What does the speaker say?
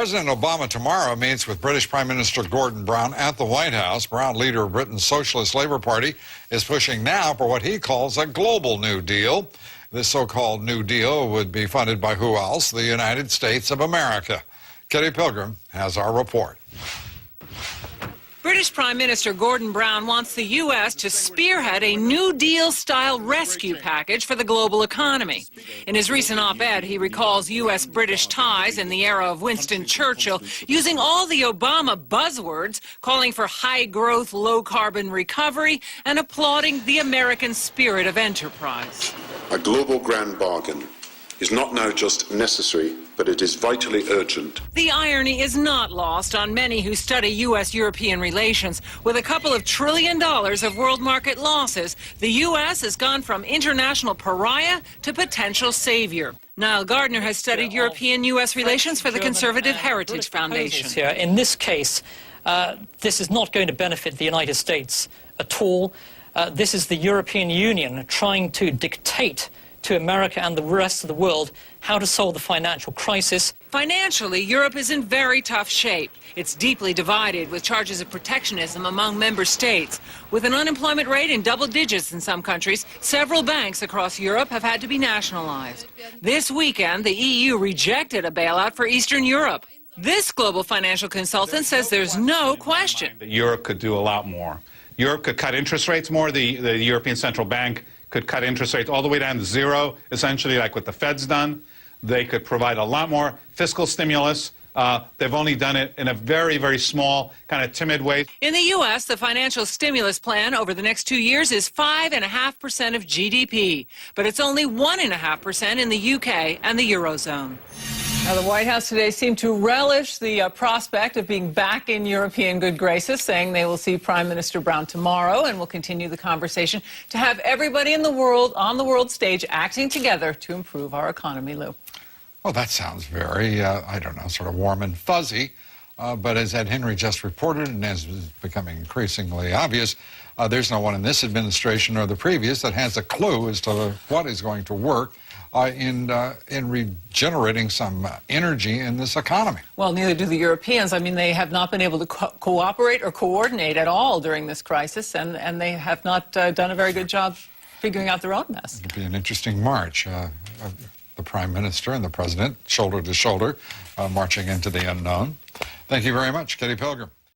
President Obama tomorrow meets with British Prime Minister Gordon Brown at the White House. Brown, leader of Britain's Socialist Labour Party, is pushing now for what he calls a global New Deal. This so-called New Deal would be funded by who else? The United States of America. Kitty Pilgrim has our report. British Prime Minister Gordon Brown wants the U.S. to spearhead a New Deal-style rescue package for the global economy. In his recent op-ed, he recalls U.S.-British ties in the era of Winston Churchill, using all the Obama buzzwords, calling for high-growth, low-carbon recovery, and applauding the American spirit of enterprise. A global grand bargain is not now just necessary, but it is vitally urgent. The irony is not lost on many who study U.S.-European relations. With a couple of $1 trillion of world market losses, the U.S. has gone from international pariah to potential savior. Niall Gardner has studied European-U.S. relations for the Conservative Heritage Foundation. Here. In this case, this is not going to benefit the United States at all. This is the European Union trying to dictate to America and the rest of the world how to solve the financial crisis. Financially, Europe is in very tough shape. It's deeply divided, with charges of protectionism among member states. With an unemployment rate in double digits in some countries, several banks across Europe have had to be nationalized. This weekend, the EU rejected a bailout for Eastern Europe. This global financial consultant says there's no question that Europe could do a lot more. Europe could cut interest rates more. The European Central Bank could cut interest rates all the way down to zero, essentially like what the Fed's done. They could provide a lot more fiscal stimulus. They've only done it in a very, very small, kind of timid way. In the U.S., the financial stimulus plan over the next 2 years is 5.5% of GDP, but it's only 1.5% in the U.K. and the Eurozone. Now, the White House today seemed to relish the prospect of being back in European good graces, saying they will see Prime Minister Brown tomorrow and will continue the conversation to have everybody in the world on the world stage acting together to improve our economy, Lou. Well, that sounds very, I don't know, sort of warm and fuzzy. But as Ed Henry just reported, and as is becoming increasingly obvious, there's no one in this administration or the previous that has a clue as to what is going to work in regenerating some energy in this economy. Well, neither do the Europeans. I mean, they have not been able to cooperate or coordinate at all during this crisis, and they have not done a very good job figuring out their own mess. It'll be an interesting march. The Prime Minister and the President, shoulder to shoulder, marching into the unknown. Thank you very much, Kitty Pilgrim.